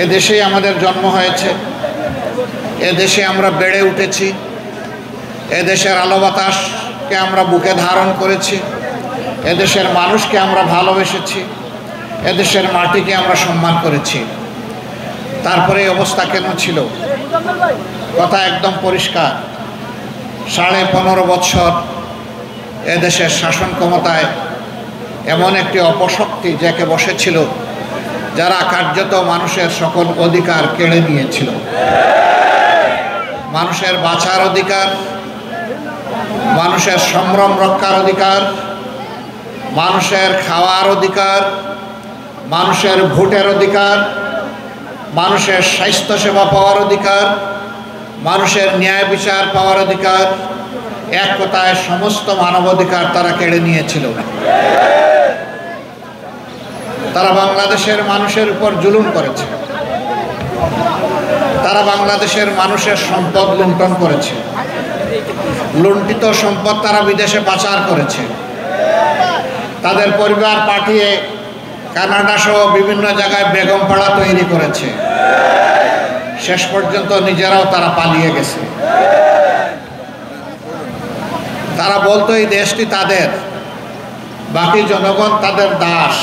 এদেশে আমাদের জন্ম হয়েছে, এদেশে আমরা বেড়ে উঠেছি, এদেশের আলো বাতাসকে আমরা বুকে ধারণ করেছি, এদেশের মানুষকে আমরা ভালোবেসেছি, এদেশের মাটিকে আমরা সম্মান করেছি। তারপরে এই অবস্থা কেন ছিল? কথা একদম পরিষ্কার। 15.5 বছর এদেশের শাসন ক্ষমতায় এমন একটি অপশক্তি জেঁকে বসেছিল, যারা কার্যত মানুষের সকল অধিকার কেড়ে নিয়েছিল। মানুষের বাঁচার অধিকার, মানুষের সম্ভ্রম রক্ষার অধিকার, মানুষের খাওয়ার অধিকার, মানুষের ভোটের অধিকার, মানুষের স্বাস্থ্যসেবা পাওয়ার অধিকার, মানুষের ন্যায় বিচার পাওয়ার অধিকার, এক কথায় সমস্ত মানবাধিকার তারা কেড়ে নিয়েছিল। তারা বাংলাদেশের মানুষের উপর জুলুম করেছে, তারা বাংলাদেশের মানুষের সম্পদ লুণ্ঠন করেছে, লুণ্ঠিত সম্পদ তারা বিদেশে পাচার করেছে, তাদের পরিবার পাঠিয়ে কানাডা সহ বিভিন্ন জায়গায় বেগম পাড়া তৈরি করেছে। শেষ পর্যন্ত নিজেরাও তারা পালিয়ে গেছে। তারা বলতো এই দেশটি তাদের, বাকি জনগণ তাদের দাস।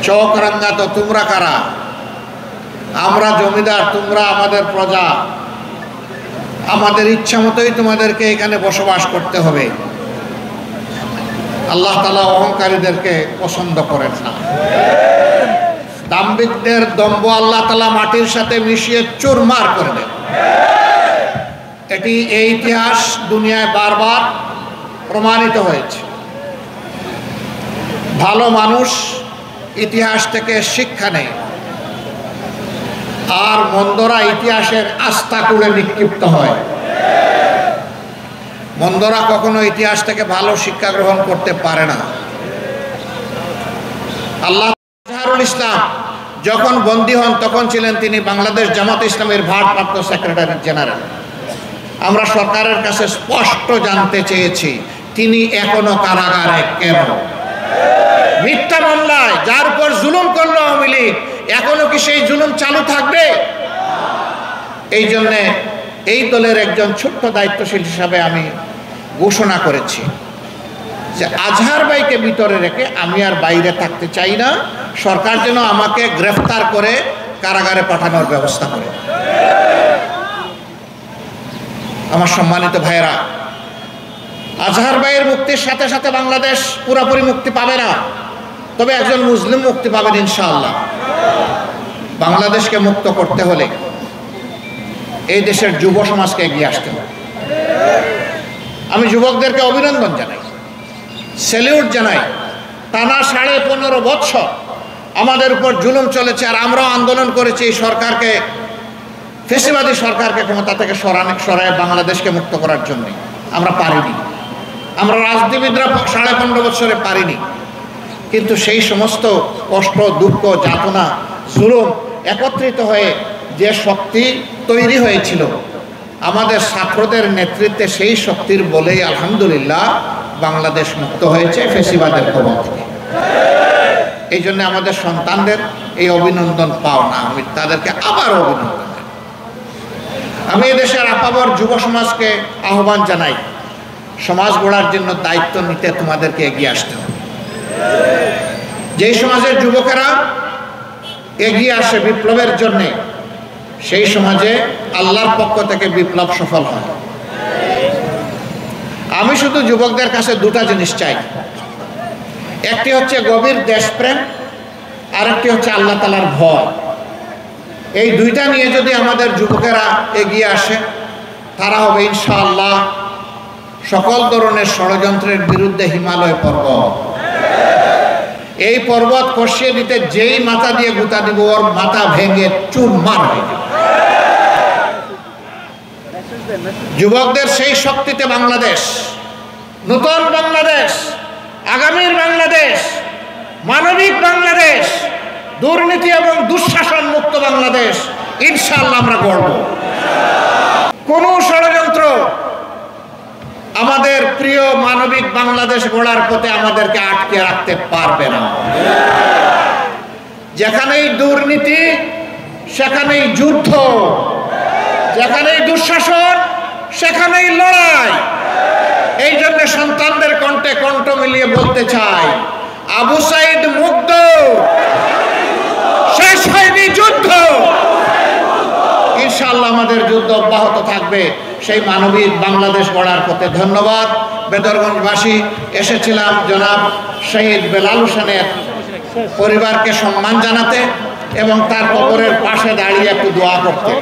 চোখ রাঙ্গাতো তোমরা কারা? আমরা জমিদার, তোমরা আমাদের প্রজা, আমাদের ইচ্ছা মতোই তোমাদেরকে এখানে বসবাস করতে হবে। আল্লাহ তাআলা অহংকারীদেরকে পছন্দ করেন না। দাম্ভিকদের দম্ভ আল্লাহ তাআলা মাটির সাথে মিশিয়ে চুরমার করে দেন। এটি এই ইতিহাস দুনিয়ায় বারবার প্রমাণিত হয়েছে। ভালো মানুষ ইতিহাস থেকে শিক্ষা নেয়, আর মন্দরা ইতিহাসের আস্থা কুলে নিক্ষিপ্ত হয়। মন্দরা কখনো ইতিহাস থেকে ভালো শিক্ষা গ্রহণ করতে পারে না। আল্লাহ আজহারুল ইসলাম যখন বন্দী হন তখন ছিলেন তিনি বাংলাদেশ জামাত ইসলামের ভারপ্রাপ্ত সেক্রেটারি জেনারেল। আমরা সরকারের কাছে স্পষ্ট জানতে চেয়েছি তিনি এখনো কারাগারে কেন? মিথ্যা মামলায় যার উপর জুলুম করলো আওয়ামী লীগ, এখনো কি সেই জুলুম চালু থাকবে? এই জন্যে এই দলের একজন ছোট্ট দায়িত্বশীল হিসাবে আমি ঘোষণা করেছি যে আজহার ভাইকে ভিতরে রেখে আমি আর বাইরে থাকতে চাই না। সরকার যেন আমাকে গ্রেফতার করে কারাগারে পাঠানোর ব্যবস্থা করে। আমার সম্মানিত ভাইয়েরা, আজহার ভাইয়ের মুক্তির সাথে সাথে বাংলাদেশ পুরোপুরি মুক্তি পাবে না, তবে একজন মুসলিম মুক্তি পাবেন ইনশাআল্লাহ। বাংলাদেশকে মুক্ত করতে হলে এই দেশের যুব সমাজকে এগিয়ে আসতে হবে। আমি যুবকদেরকে অভিনন্দন জানাই, স্যালিউট জানাই। টানা 15.5 বছর আমাদের উপর জুলুম চলেছে, আর আমরাও আন্দোলন করেছি এই সরকারকে, ফ্যাসিবাদী সরকারকে ক্ষমতা থেকে সরায় বাংলাদেশকে মুক্ত করার জন্য। আমরা পারিনি, আমরা রাজনীতিবিদরা 15.5 বছরে পারিনি। কিন্তু সেই সমস্ত কষ্ট, দুঃখ, যাতনা, জুলুম একত্রিত হয়ে যে শক্তি তৈরি হয়েছিল আমাদের ছাত্রদের নেতৃত্বে, সেই শক্তির বলেই আলহামদুলিল্লাহ বাংলাদেশ মুক্ত হয়েছে ফ্যাসিবাদের কবল থেকে। এই জন্য আমাদের সন্তানদের এই অভিনন্দন পাও না, আমি তাদেরকে আবার অভিনন্দন। আমি এদেশের আপাবর যুব সমাজকে আহ্বান জানাই, সমাজ গড়ার জন্য দায়িত্ব নিতে তোমাদেরকে এগিয়ে আসতে হবে। যেই সমাজের যুবকেরা এগিয়ে আসে বিপ্লবের জন্য, সেই সমাজে আল্লাহর পক্ষ থেকে বিপ্লব সফল হয়। আমি শুধু যুবকদের কাছে দুটা জিনিস চাই, একটি হচ্ছে গভীর দেশপ্রেম, আর একটি হচ্ছে আল্লাহ তাআলার ভয়। এই দুইটা নিয়ে যদি আমাদের যুবকেরা এগিয়ে আসে, তারা হবে ইনশাআল্লাহ সকল ধরনের ষড়যন্ত্রের বিরুদ্ধে হিমালয় পর্বত। এই পর্বত খসিয়ে দিতে যেই মাথা দিয়ে গুঁতা দিব, ওর মাথা ভেঙে চুরমার হয়ে যাবে। যুবকদের সেই শক্তিতে বাংলাদেশ, নতুন বাংলাদেশ, আগামীর বাংলাদেশ, মানবিক বাংলাদেশ, দুর্নীতি এবং দুঃশাসন মুক্ত বাংলাদেশ ইনশাআল্লাহ আমরা গড়ব। কোন ষড়যন্ত্র আমাদের প্রিয় মানবিক বাংলাদেশ গড়ার পথে আমাদেরকে আটকে রাখতে পারবে না। যেখানেই দুর্নীতি সেখানেই যুদ্ধ, যেখানেই দুঃশাসন সেখানেই লড়াই। এই জন্য সন্তানদের কণ্ঠে কণ্ঠ মিলিয়ে বলতে চাই, আবু সাইদ মুগ্ধ, শেষ হয়নি যুদ্ধ। ইনশাআল্লাহ আমাদের যুদ্ধ অব্যাহত থাকবে সেই মানবিক বাংলাদেশ গড়ার পথে। ধন্যবাদ। বেদরগঞ্জবাসী এসেছিলাম জনাব শহীদ বেলাল হোসেনের পরিবারকে সম্মান জানাতে এবং তার কবরের পাশে দাঁড়িয়ে একটু দোয়া করতে।